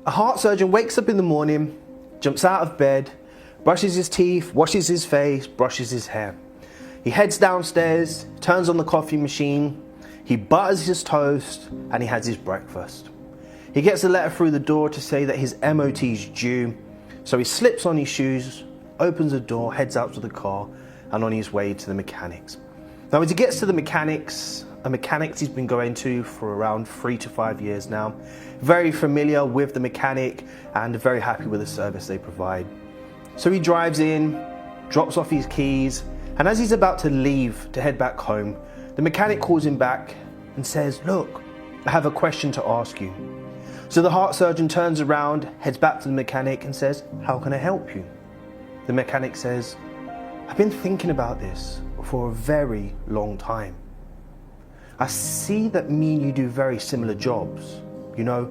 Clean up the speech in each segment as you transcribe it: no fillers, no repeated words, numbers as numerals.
A heart surgeon wakes up in the morning, jumps out of bed, brushes his teeth, washes his face, brushes his hair. He heads downstairs, turns on the coffee machine, he butters his toast, and he has his breakfast. He gets a letter through the door to say that his MOT is due, so he slips on his shoes, opens the door, heads out to the car, and on his way to the mechanics. Now as he gets to the mechanics, a mechanics he's been going to for around 3 to 5 years now, very familiar with the mechanic and very happy with the service they provide. So he drives in, drops off his keys, and as he's about to leave to head back home, the mechanic calls him back and says, "Look, I have a question to ask you." So the heart surgeon turns around, heads back to the mechanic and says, "How can I help you?" The mechanic says, "I've been thinking about this for a very long time. I see that me and you do very similar jobs. You know,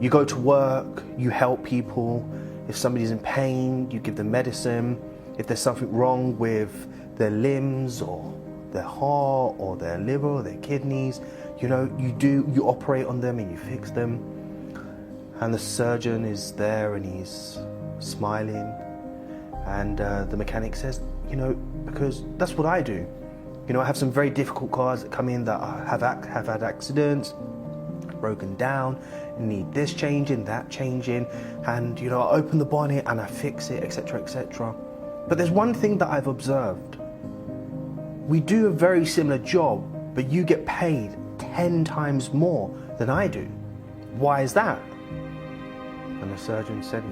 you go to work, you help people. If somebody's in pain, you give them medicine. If there's something wrong with their limbs or their heart or their liver or their kidneys, you know, you operate on them and you fix them." And the surgeon is there and he's smiling. And the mechanic says, "You know, because that's what I do. You know, I have some very difficult cars that come in that have had accidents, broken down, need this changing, that changing, and you know, I open the bonnet and I fix it, etc., etc. But there's one thing that I've observed. We do a very similar job, but you get paid 10 times more than I do. Why is that?" And the surgeon said,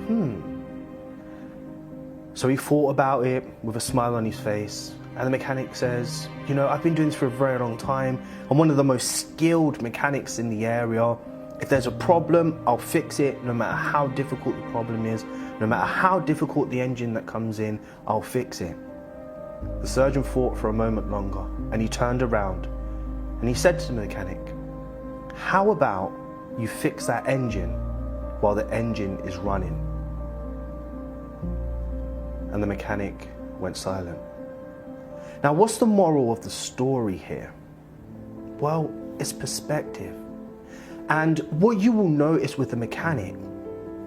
So he thought about it with a smile on his face, and the mechanic says, "You know, I've been doing this for a very long time. I'm one of the most skilled mechanics in the area. If there's a problem, I'll fix it, no matter how difficult the problem is, no matter how difficult the engine that comes in, I'll fix it." The surgeon thought for a moment longer, and he turned around, and he said to the mechanic, "How about you fix that engine while the engine is running?" And the mechanic went silent. Now, what's the moral of the story here? Well, it's perspective. And what you will notice with the mechanic,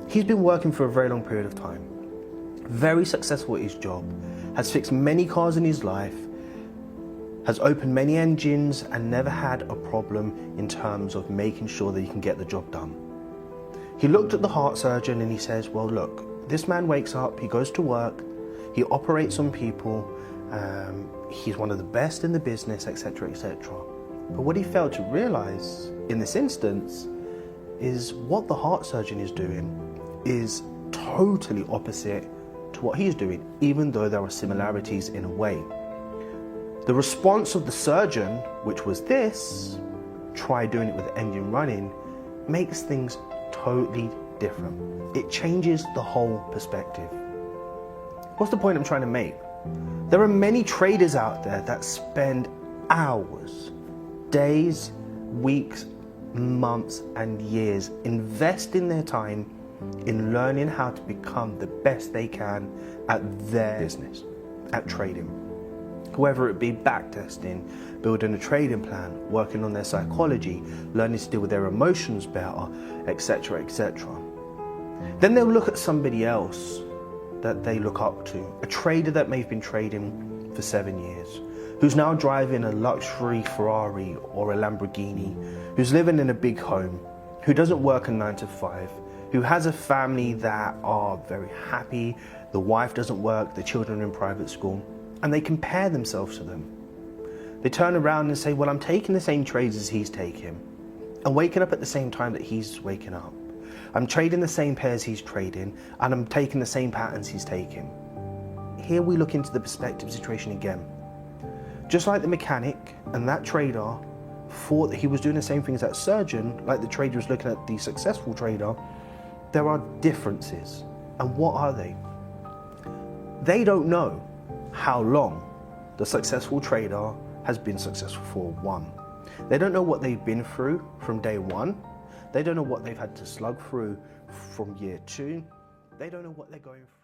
he's been working for a very long period of time, very successful at his job, has fixed many cars in his life, has opened many engines and never had a problem in terms of making sure that he can get the job done. He looked at the heart surgeon and he says, "Well, look, this man wakes up, he goes to work, he operates on people, he's one of the best in the business, etc., etc. But what he failed to realize in this instance is what the heart surgeon is doing is totally opposite to what he's doing, even though there are similarities in a way. The response of the surgeon, which was this, try doing it with the engine running, makes things totally different. It changes the whole perspective. What's the point I'm trying to make? There are many traders out there that spend hours, days, weeks, months, and years investing their time in learning how to become the best they can at their business, at trading. Whether it be backtesting, building a trading plan, working on their psychology, learning to deal with their emotions better, etc., etc. Then they'll look at somebody else that they look up to, a trader that may have been trading for 7 years, who's now driving a luxury Ferrari or a Lamborghini, who's living in a big home, who doesn't work a 9 to 5, who has a family that are very happy, the wife doesn't work, the children are in private school, and they compare themselves to them. They turn around and say, "Well, I'm taking the same trades as he's taking. I'm waking up at the same time that he's waking up. I'm trading the same pairs he's trading, and I'm taking the same patterns he's taking." Here we look into the perspective situation again. Just like the mechanic and that trader thought that he was doing the same thing as that surgeon, like the trader was looking at the successful trader, there are differences. And what are they? They don't know how long the successful trader has been successful for, one. They don't know what they've been through from day one. They don't know what they've had to slug through from year 2. They don't know what they're going through.